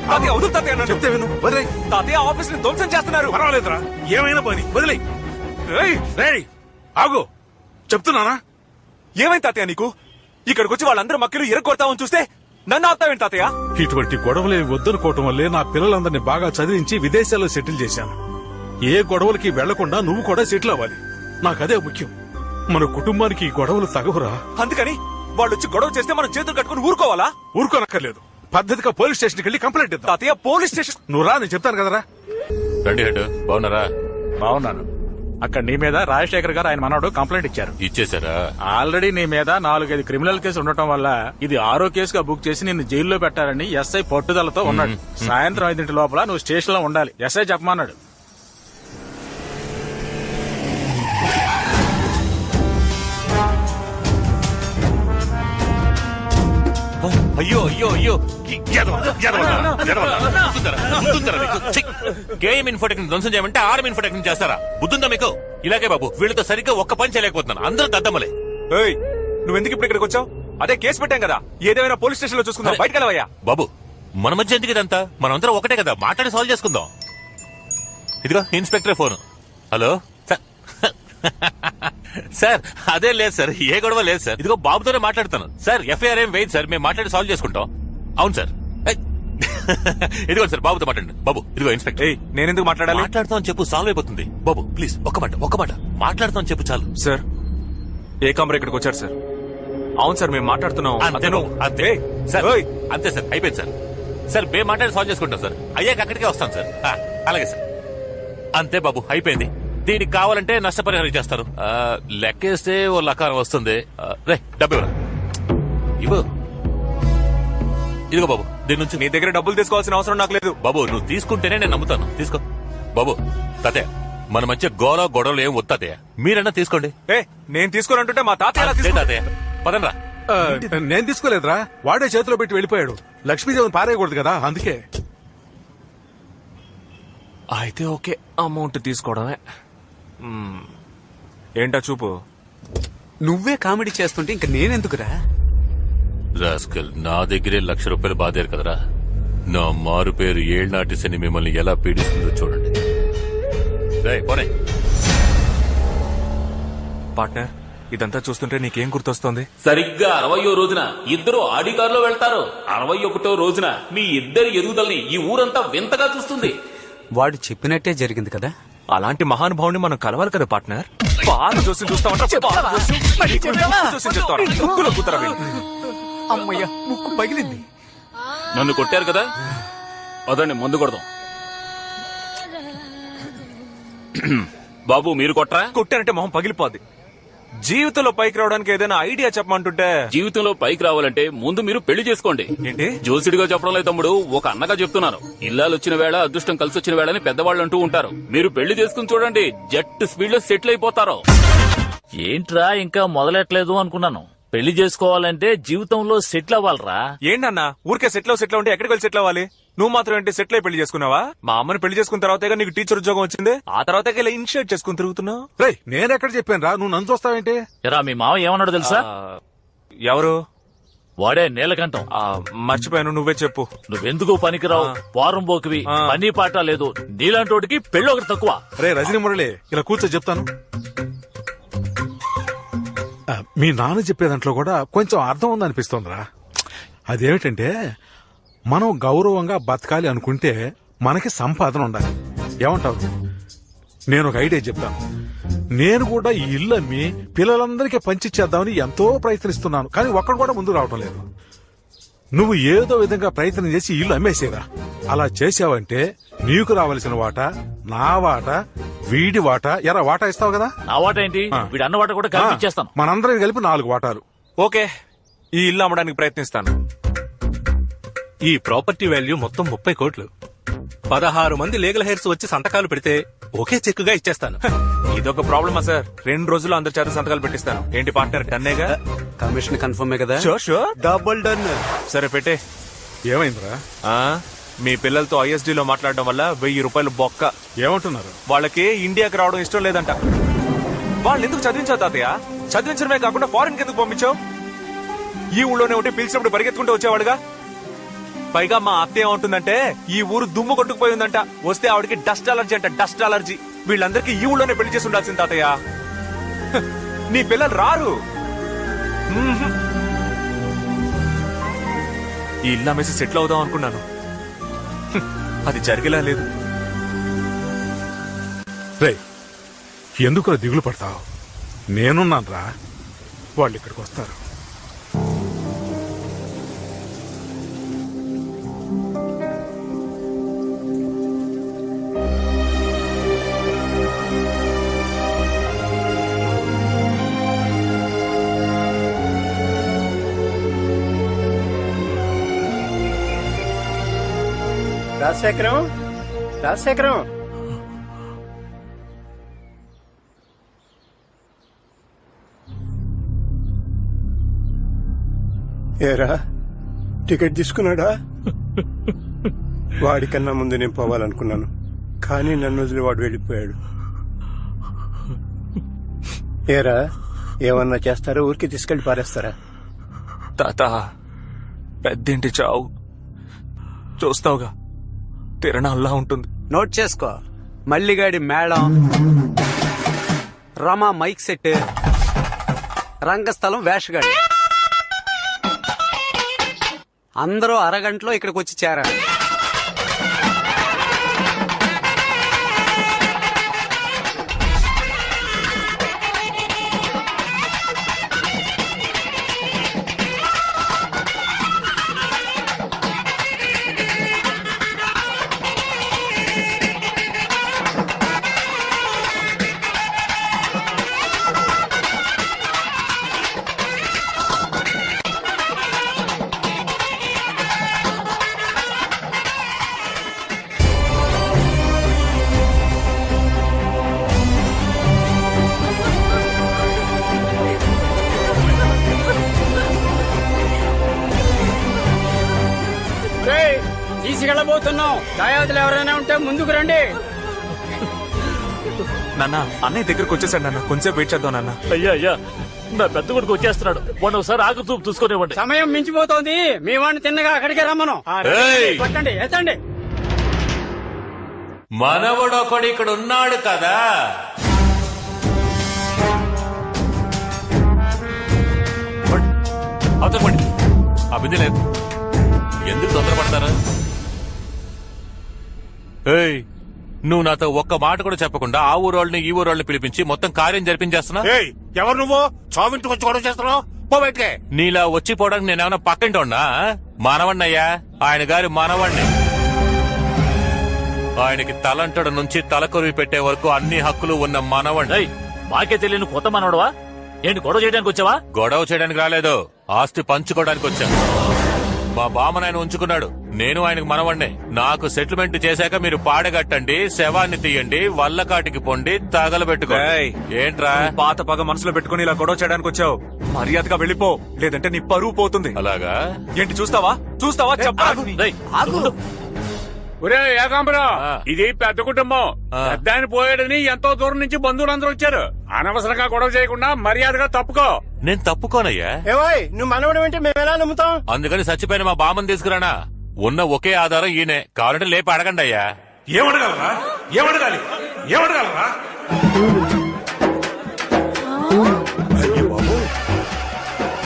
తాతయ్య వదులు తాతయ్య నన్ను. చెప్తే విను, వదిలే. తాతయ్య ఆఫీస్ ని ధ్వంసం చేస్తున్నారు. పర్వాలేదురా, ఏమైనా పని వదిలే. రేయ్ ఆగు, చెప్తున్నానా? ఏమైంది తాతయ్య నీకు? ఇక్కడికి వచ్చి వాళ్ళందరూ మక్కలు ఇరగొడతామని చూస్తే నన్ను ఆపుతావేంటి తాతయ్య? ఇటువంటి గొడవలే వద్దనుకోవటం వల్లే నా పిల్లలందరినీ బాగా చదివించి విదేశాల్లో సెటిల్ చేశాను. ఏ గొడవలకి వెళ్లకుండా నువ్వు కూడా సెటిల్ అవ్వాలి. నాకదే ముఖ్యం. మన కుటుంబానికి ఈ గొడవలు తగవురా. అందుకని వాళ్ళు వచ్చి గొడవ చేస్తే మనం చేతులు కట్టుకుని ఊరుకోవాలా? ఊరుకోనక్కర్లేదు, పద్ధతిగా పోలీస్ స్టేషన్కి వెళ్ళి కంప్లైంట్ ఇద్దాం. తాతయ్య పోలీస్ స్టేషన్? నువ్వు రా, నేను చెప్తాను కదరా. రండి హెడ్, బాగున్నారా? బాగున్నాను. అక్కడ నీ మీద రాజశేఖర్ గారు ఆయన మనవడు కంప్లైంట్ ఇచ్చారు. ఇచ్చేసారా? ఆల్రెడీ నీ మీద 4-5 క్రిమినల్ కేసు ఉండటం వల్ల ఇది 6వ కేసుగా బుక్ చేసి నిన్ను జైల్లో పెట్టారని ఎస్ఐ పట్టుదలతో ఉన్నాడు. సాయంత్రం 5 లోపల నువ్వు స్టేషన్ లో ఉండాలి, ఎస్ఐ చెప్పమన్నాడు. అయ్యో అయ్యో అయ్యో, కేఎం ఇన్ఫోటెక్ ధ్వంసం చేయమంటే ఆర్ఎం ఇన్ఫోటెక్ చేస్తారా? బుద్ధుందా మీకు? ఇలాగే బాబు, వీళ్ళతో సరిగ్గా ఒక్క పని చేయలేకపోతున్నాను. అందరూ దద్దమ్మలే. నువ్వెందుకు ఇప్పుడు ఇక్కడికి వచ్చావు? అదే కేసు పెట్టాం కదా, ఏదేమైనా పోలీస్ స్టేషన్ లో చూసుకుందాం. బయటకు వెళ్ళవయ్యా. బాబు, మన మధ్య ఎందుకు ఇదంతా? మనందరం ఒకటే కదా, మాట్లాడి సాల్వ్ చేసుకుందాం. ఇదిగో ఇన్స్పెక్టర్ ఫోన్. హలో సార్, అదే లేదు సార్, ఏ గొడవ లేదు సార్. ఇదిగో బాబుతోనే మాట్లాడుతాను సార్. ఎఫ్ఐఆర్ ఏం వేయదు సార్, మేము మాట్లాడి సాల్వ్ చేసుకుంటాం. అవును సార్. ఇదిగో సార్, బాబుతో మాట్లాడండి. బాబు ఇదిగో ఇన్స్పెక్టర్. నేను ఎందుకు మాట్లాడాలి? మాట్లాడుతాం చెప్పు, సాల్వ్ అయిపోతుంది. బాబు ప్లీజ్ ఒక్క మాట మాట్లాడుతాం చెప్పు చాలు. సార్, ఏ కామరా ఇక్కడికి వచ్చారు సార్? అవును సార్, మేము మాట్లాడుతున్నాం. అంతే సార్, అంతే సార్, అయిపోయింది సార్. సార్ మేము మాట్లాడి సాల్వ్ చేసుకుంటాం సార్. అయ్యాక అక్కడికే వస్తాం సార్. అలాగే సార్. అంతే బాబు, అయిపోయింది. దీనికి కావాలంటే నష్టపరిహారం చేస్తారు. లెక్కేస్తే ఓ లకారం వస్తుంది. రే డబ్బు ఇవ్వు. ఇదిగో బాబు, దీని నుంచి నీ దగ్గర డబ్బులు తీసుకోవాల్సిన అవసరం నాకు లేదు. బాబు నువ్వు తీసుకుంటేనే నేను నమ్ముతాను. తీసుకో బాబు. తాతయ్య, మన మధ్య గొడవలు ఏం వస్తాతయ్య, మీరన్నా తీసుకోండి. నేను తీసుకోనంటుంటే మా తాతయ్య తాతయ్య పదండ్రా. నేను తీసుకోలేదురా, వాడే చేతిలో పెట్టి వెళ్ళిపోయాడు. లక్ష్మీదేవిని పారేయకూడదు కదా, అందుకే. అయితే ఓకే, అమౌంట్ తీసుకోవడమే. ఏంటా చూపు? నువ్వే కామెడీ చేస్తుంటే ఇంక నేనెందుకురా? రాస్కల్, నా దగ్గరే ₹1,00,000 బాధారు కదరా. నా మారు పేరు ఏళ్నాటి శని మిమ్మల్ని ఎలా పీడిస్తుందో చూడండి. పోనే పార్ట్నర్, ఇదంతా చూస్తుంటే నీకేం గుర్తొస్తుంది? సరిగ్గా 60వ రోజున ఇద్దరు ఆడి కారులో వెళ్తారు. 61వ రోజున మీ ఇద్దరి ఎదుగుదలని ఈ ఊరంతా వింతగా చూస్తుంది. వాడు చెప్పినట్టే జరిగింది కదా. అలాంటి మహానుభావుని మనం కలవాలి కదా పార్ట్నర్. అమ్మయ్య, ముక్కు పగిలింది. నన్ను కొట్టారు కదా, అదండి మందు కొడదాం. బాబు మీరు కొట్టరా? కొట్టారంటే మొహం పగిలిపోద్ది. జీవితంలో పైకి రావడానికి ఏదైనా ఐడియా చెప్పమంటుంటే. జీవితంలో పైకి రావాలంటే ముందు మీరు పెళ్లి చేసుకోండి. ఏంటి జోసిడిగా చెప్పడం లేదు తమ్ముడు, ఒక అన్నగా చెప్తున్నాను. ఇల్లాలొచ్చిన వేళ అదృష్టం కలిసి వచ్చిన వేళని పెద్దవాళ్ళు అంటూ ఉంటారు. మీరు పెళ్లి చేసుకుని చూడండి, జెట్ స్పీడ్ లో సెటిల్ అయిపోతారు. ఏంట్రా ఇంకా మొదలెట్లేదు అనుకున్నాను. పెళ్లి చేసుకోవాలంటే జీవితంలో సెటిల్ అవ్వాలరా. ఏంటన్నా ఊరికే సెటిల్ ఉంటే ఎక్కడికి వెళ్ళి సెటిల్ అవ్వాలి? నువ్వు మాత్రం ఏంటి సెటిల్ అయి పెళ్లి చేసుకున్నావా? మా అమ్మని పెళ్లి చేసుకున్న తర్వాత నీకు టీచర్ ఉద్యోగం వచ్చింది, ఆ తర్వాత ఇలా ఇనిషియేట్ చేసుకుని తిరుగుతున్నావు. నేనెక్కడ చెప్పాను రా, నువ్వు నన్ను చూస్తావేంటి? ఎరా మీ మావ ఏమన్నాడు తెలుసా? ఎవరు? వాడే నీలకంఠం. మర్చిపోయాను, నువ్వే చెప్పు. నువ్వెందుకు పనికిరావు, వారం పోకివి, పని పాట లేదు, నీలాంటోడికి పెళ్లి ఒకటి తక్కువ. రే రజనీ మురళి, ఇలా కూర్చో చెప్తాను. మీ నాన్న చెప్పే దాంట్లో కూడా కొంచెం అర్థం ఉందనిపిస్తోందిరా. అదేమిటంటే, మనం గౌరవంగా బతకాలి అనుకుంటే మనకి సంపాదన ఉండాలి. ఏమంటావు? నేను ఒక ఐడియా చెప్తాను. నేను కూడా ఈ ఇల్లు అమ్మి పిల్లలందరికీ పంచిచ్చేద్దామని ఎంతో ప్రయత్నిస్తున్నాను, కానీ ఒక్కడు కూడా ముందు రావటం లేదు. నువ్వు ఏదో విధంగా ప్రయత్నం చేసి ఇల్లు అమ్మేసేరా. అలా చేసావంటే నీకు రావాల్సిన వాటా, నా వాటా, వీడి వాటా, ఎరా వాటా ఇస్తావు కదా. నా వాటా ఏంటి, వీడి అన్న వాటా కూడా కలిపి ఇచ్చేస్తాను. మనందరం కలిపి 4 వాటాలు. ఓకే, ఈ ఇల్లు అమ్మడానికి ప్రయత్నిస్తాను. ఈ ప్రాపర్టీ వాల్యూ మొత్తం 30 కోట్లు. 16 మంది లీగల్ హెయిర్స్ వచ్చి సంతకాలు పెడితే ఒకే చెక్కుగా ఇచ్చేస్తాను. ఇదొక ప్రాబ్లమా సార్? 2 రోజుల్లో అందరి చేత సంతకాలు పెట్టిస్తాను. ఏంటి పార్ట్నర్, డన్నేగా? కమిషన్ కన్ఫర్మే కదా? Sure, double done. సరే పెట్టే. ఏమైందిరా? మీ పిల్లలతో ISD లో మాట్లాడడం వల్ల ₹1000 బొక్క. ఏమంటున్నారు? వాళ్ళకి ఇండియాకి రావడం ఇష్టం లేదంట. వాళ్ళు ఎందుకు చదివించావు తాతయ్య? చదివించడమే కాకుండా ఫారెన్ కి ఎందుకు పంపించావు? ఈ ఊళ్ళోనే ఉంటే పిలిచినప్పుడు పరిగెత్తుకుంటూ వచ్చేవాడుగా. పైగా మా అత్త ఏమంటుందంటే ఈ ఊరు దుమ్ము కొట్టుకుపోయిందంట, వస్తే ఆవిడకి డస్ట్ అలర్జీ అంట, డస్ట్ అలర్జీ. వీళ్ళందరికీ ఈ ఊళ్ళోనే పెళ్లి చేసి ఉండాల్సింది తాతయ్య. హ, నీ పిల్లలు రారు. మ్మ్హ్. ఈ ఇల్లు అమ్మేసి సెటిల్ అవుదాం అనుకున్నాను. హ్, అది జరిగేలా లేదు. రే, ఎందుకు దిగులు పడతావు? నేనున్నాను రా, వాళ్ళు ఇక్కడికి వస్తారు. రాజశేఖరం ఏరా టికెట్ తీసుకున్నాడా? వాడికన్నా ముందు నేను పోవాలనుకున్నాను, కానీ నన్ను వదిలి వాడు వెళ్ళిపోయాడు. ఏరా ఏమన్నా చేస్తారా? ఊరికి తీసుకెళ్లి పారేస్తారా? తాత, పెద్దింటి చావు చూస్తావుగా, తిరణాల్లా ఉంటుంది. నోట్ చేసుకో. మల్లిగాడి మేళం, రమా మైక్ సెట్, రంగస్థలం వేషగాడి, అందరూ అరగంటలో ఇక్కడికి వచ్చి చేరారు. తీసుకెళ్ళబోతున్నాం. దాయాదులు ఎవరైనా ఉంటే ముందుకు రండి. నాన్న, అన్నయ్య దగ్గరకు వచ్చేసాడు నాన్న, కొంచెం వెయిట్ చేద్దాం నాన్న. అయ్యా అయ్యా, నా పెద్ద కొడుకు వచ్చేస్తున్నాడు, వాడిని ఒకసారి ఆకు చూపు చూసుకునేవ్వండి. సమయం మించిపోతోంది. మీ వాడిని తిన్నగా అక్కడికే రమ్మను. ఏయ్! పట్టండి, ఎత్తండి. మనవడొకడు ఇక్కడ ఉన్నాడు కదా. అవతలపండి, అభిధి లేదు. ఎందుకు తొందరపడతారా? ఏయ్, నువ్వు నాతో ఒక్క మాట కూడా చెప్పకుండా ఆ ఊరోళ్ళని ఈ ఊరోళ్ళని పిలిపించి మొత్తం కార్యం జరిపించేస్తున్నా. ఎవరు నువ్వు? చావింటికి వచ్చి గొడవ చేస్తున్నావు? పోబెట్టే. నీలా వచ్చిపోవడానికి నేనేమన్నా పక్కింటి ఉన్నా? మనవణ్ణయ్యా, ఆయన గారి మనవణ్ణి. ఆయనకి తలంటడు నుంచి తలకొరివి పెట్టే వరకు అన్ని హక్కులు ఉన్న మనవణ్ణి. ఏయ్, మాకే తెలియని కొత్త మనవడవా? ఏంటి గొడవ చేయడానికి వచ్చావా? గొడవ చేయడానికి రాలేదు, ఆస్తి పంచుకోవడానికి వచ్చా. మా బామ్మను ఆయన ఉంచుకున్నాడు, నేను ఆయనకు మనవణ్ణే. నాకు సెటిల్మెంట్ చేశాక మీరు పాడగట్టండి, శవాన్ని తీయండి, వల్లకాటికి పొండి, తగలబెట్టుకో. ఏయ్! ఏంట్రా? పాత పగ మనసులో పెట్టుకుని ఇలా గొడవ చేయడానికి వచ్చావు? మర్యాదగా వెళ్ళిపో, లేదంటే నీ పరువు పోతుంది. అలాగా? ఏంటి చూస్తావా? చూస్తావా? చెప్పా. రేయ్, ఆగు. ఒరే ఏకాంబరం, ఆ. ఇది పెద్ద కుటుంబం. ఆ. పెద్ద ఆయన పోయాడని ఎంతో దూరం నుంచి బంధువులందరూ వచ్చారు. అనవసరంగా గొడవ చేయకుండా మర్యాదగా తప్పుకో. నేను తప్పుకోనయ్యా. ఏవాయ్, నువ్వు మనవడం అంటే మేము ఎలా నమ్ముతాం? అందుకని చచ్చిపోయిన మా బామ్మని తీసుకురానా? ఉన్న ఒకే ఆధారం ఈయనే, కావాలంటే లేపి అడగండి అయ్యా. ఏమడగలరా? ఏమడగాలి? ఏమడగలరా? అయ్యో బాబు,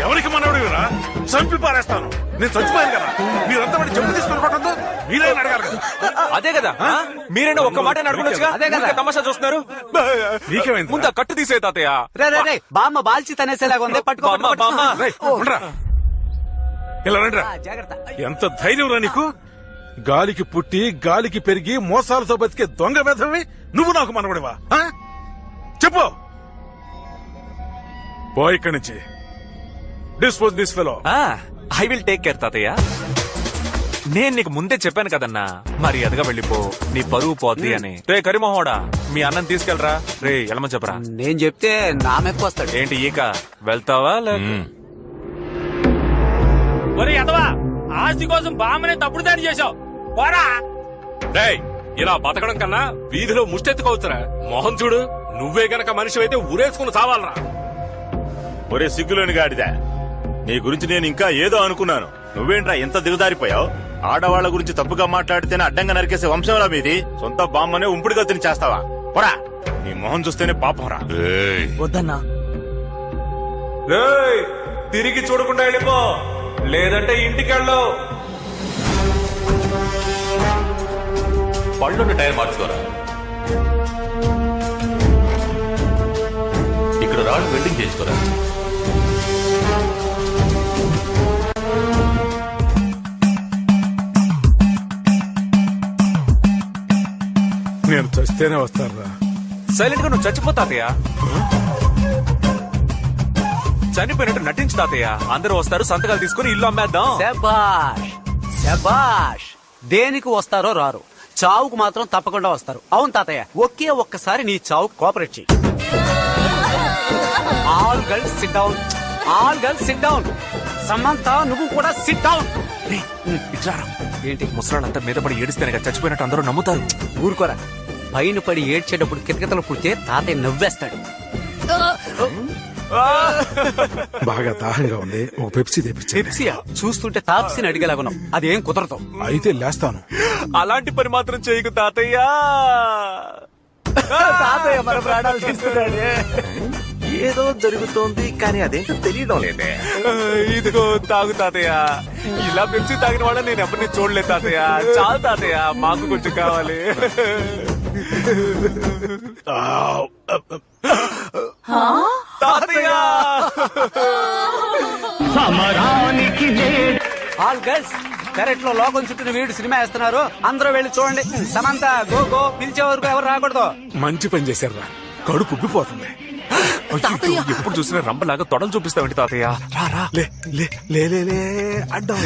ఎవరికి మనవడివిరా? చంపి పారేస్తాను. నేను చచ్చిపోయాను కదా, మీరంతా వాడి చెప్పు తీసుకుని కొట్టద్దు. మీరేం అడగాలి కదా? అదే కదా, మీరైనా ఒక్క మాట అడుగునొచ్చుగా. అదే కదా. ఊరికే తమాషా చూస్తున్నారు. నీకేమైంది? ముందు ఆ కట్టు తీసే తాతయ్య. రే రే రే, బామ్మ బాల్చి తనేసేలాగా ఉంది. పట్టుకో, బామ్మ, పట్టుకో, బామ్మ. పట్టుకో. రేయ్, ఉండరా. ఇలా రండిరా. ఆ, జాగ్రత్త. ఎంత ధైర్యం రా నీకు? గాలికి పుట్టి గాలికి పెరిగి మోసాలతో బతికే దొంగ వెధవి నువ్వు నాకు మనవడివా? ఆ? చెప్పు. పో ఇక్కడి నుంచి. Dispose this fellow. I will take care తాతయ్య. నేను నీకు ముందే చెప్పాను కదన్నా, మర్యాదగా వెళ్ళిపో, నీ పరువు పోద్ది అని. రే కరిమోహోడా, మీ అన్నం తీసుకెళ్ళరా. రే ఎలమని చెప్పరా. నేను చెప్తే నా మెప్పు వస్తాడు. ఏంటి ఈక వెళ్తావా లేక? ఒరే ఎదవా, ఆస్తి కోసం బామ్మనే తప్పుడు దాడి చేశావు. పోరా. ఇలా బతకడం కన్నా వీధిలో ముష్టెత్తుకోవచ్చురా. మోహన్ చూడు, నువ్వే గనక మనిషి అయితే ఊరేసుకుని చావాలరా. ఒరే సిగ్గులోని గాడిదా, నీ గురించి నేను ఇంకా ఏదో అనుకున్నాను. నువ్వేంట్రా ఎంత దిగదారిపోయావు? ఆడవాళ్ల గురించి తప్పుగా మాట్లాడితేనే అడ్డంగా నరికేసే వంశంలా మీది. సొంత బామ్మనే ఉంపుడుగా తిని చేస్తావా? పోరా, నీ మొహం చూస్తేనే పాపంరా. వద్దన్నా. రేయ్, తిరిగి చూడకుండా వెళ్ళిపో, లేదంటే ఇంటికి వెళ్ళవు. పళ్ళున్న టైర్ మార్చుకోరా. ఇక్కడ రాళ్ళు వెల్డింగ్ చేసుకోరా. నేను చస్తేనే వస్తారా? సైలెంట్ గా నువ్వు చచ్చిపో తాతయ్య. చనిపోయినట్టు నటించు తాతయ్య. అందరూ వస్తారు, సంతకాలు తీసుకుని ఇల్లు అమ్మేద్దాం. శబాష్ శబాష్. దేనికి వస్తారో రారు, చావుకు మాత్రం తప్పకుండా వస్తారు. అవును తాతయ్య, ఒక్కసారి నీ చావుకు కోఆపరేట్ చెయ్యి. All girls SIT down, all girls SIT down. Samantha, నువ్వు కూడా సిట్ డౌన్. ఏంటి ముసలాళ్ళంతా మీద పడి ఏడిస్తేనే కదా చచ్చిపోయినట్టు అందరూ నమ్ముతారు. ఊరుకోరా, పైన పడి ఏడ్చేటప్పుడు కితకితలు పుడితే తాతయ్య నవ్వేస్తాడు. బాగా దాహంగా ఉంది, ఒక పెప్సీ తెప్పించే. పెప్సియా? చూస్తుంటే తాప్సిని అడిగేలాగున్నాం. అదేం కుదరదు. అయితే లేస్తాను. అలాంటి పని మాత్రం చేయకు తాతయ్య. తాతయ్య మన ప్రాణాలు తీస్తున్నాడే. ఏదో జరుగుతోంది కానీ అదేంటో తెలియడం లేదే. ఇదిగో తాగు తాతయ్య. ఇలా పెంచి తాగిన వాళ్ళ నేను ఎవరిని చూడలేదు తాతయ్య. చాలు తాతయ్య, మాకు కొంచెం కావాలి. తాతయ్య, ఆల్ గర్ల్స్, కరెక్ట్ లో లోకం చుట్టూ వీడు సినిమా వేస్తున్నారు. అందరూ వెళ్ళి చూడండి. సమంత, గో గో, పిలిచే వరకు ఎవరు రాకూడదు. మంచి పని చేశారా, కడుపు ఉబ్బిపోతుంది. అయ్యో, ఎప్పుడు చూసినా రంబలాగా తొడలు చూపిస్తావంటి తాతయ్య. రా రా. లే లే లే లే లే అడ్డం.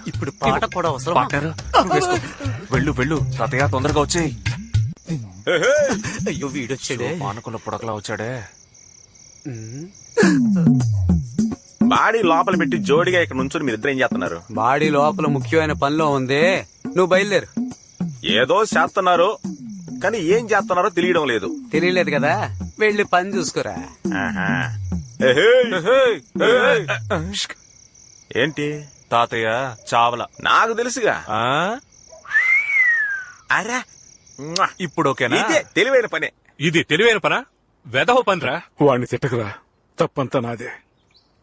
ఇప్పుడు పాట కూడా అవసరం. పార్ట్నర్, నువ్వు వేసుకో. వెళ్ళు వెళ్ళు తాతయ్య, తొందరగా వచ్చేయ్. అయ్యో వీడొచ్చాడే. మానకుల పుడకలా వచ్చాడే. బాడీ లోపల పెట్టి జోడిగా ఇక్కడ నుంచుని మీరిద్దరు ఏం చేస్తున్నారు? బాడీ లోపల ముఖ్యమైన పనిలో ఉంది, నువ్వు బయలుదేరు. ఏదో చేస్తున్నారు కానీ ఏం చేస్తున్నారో తెలియడం లేదు. తెలియలేదు కదా, వెళ్ళి పని చూసుకోరా. ఆహా. ఏంటి తాతయ్య చావల. నాకు తెలుసుగా. అరే ఇప్పుడు ఓకేనా? ఇదే తెలివైన పనే. ఇది తెలివైన పనా? వెధవ పనిరా. వాడిని తిట్టకురా, తప్పంతా నాదే.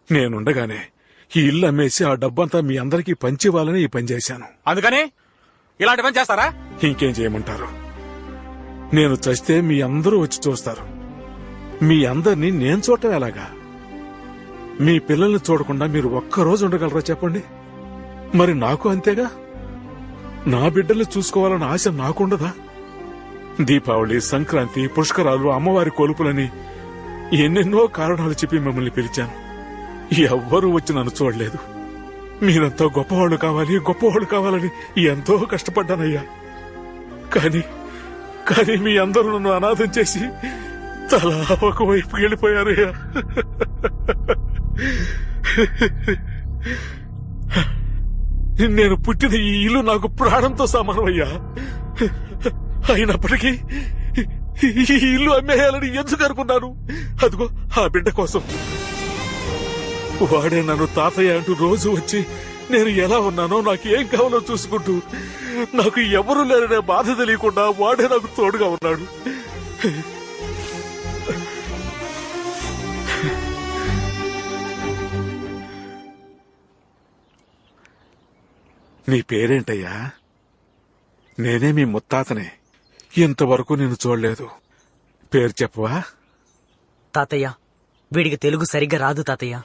నేనుండగానే ఈ ఇల్లు అమ్మేసి ఆ డబ్బంతా మీ అందరికీ పంచివ్వాలని ఈ పని చేశాను. అందుకని ఇలాంటి పని చేస్తారా? ఇంకేం చేయమంటారు? నేను చస్తే మీ అందరూ వచ్చి చూస్తారు. మీ అందరినీ నేను చూడటం ఎలాగా? మీ పిల్లల్ని చూడకుండా మీరు ఒక్కరోజు ఉండగలరా చెప్పండి? మరి నాకు అంతేగా. నా బిడ్డల్ని చూసుకోవాలన్న ఆశ నాకుండదా? దీపావళి, సంక్రాంతి, పుష్కరాలు, అమ్మవారి కొలుపులని ఎన్నెన్నో కారణాలు చెప్పి మిమ్మల్ని పిలిచాను. ఎవ్వరూ వచ్చి నన్ను చూడలేదు. మీరంతా గొప్పవాళ్ళు కావాలి, గొప్పవాళ్ళు కావాలని ఎంతో కష్టపడ్డానయ్యా. కానీ కానీ మీ అందరూ నన్ను అనాథం చేసి తలా ఒకవైపు వెళ్ళిపోయారయ్యా. నేను పుట్టిన ఈ ఇల్లు నాకు ప్రాణంతో సమానమయ్యా. అయినప్పటికీ ఈ ఇల్లు అమ్మేయాలని ఎందుకు అనుకున్నాను? అదిగో ఆ బిడ్డ కోసం. వాడే నన్ను తాతయ్య అంటూ రోజు వచ్చి నేను ఎలా ఉన్నానో, నాకు ఏం కావాలో చూసుకుంటూ, నాకు ఎవరూ లేరనే బాధ తెలియకుండా వాడే నాకు తోడుగా ఉన్నాడు. నీ పేరేంటయ్యా? నేనే మీ ముత్తాతనే. ఇంతవరకు నేను చూడలేదు. పేరు చెప్పవా? తాతయ్య, వీడికి తెలుగు సరిగ్గా రాదు తాతయ్య.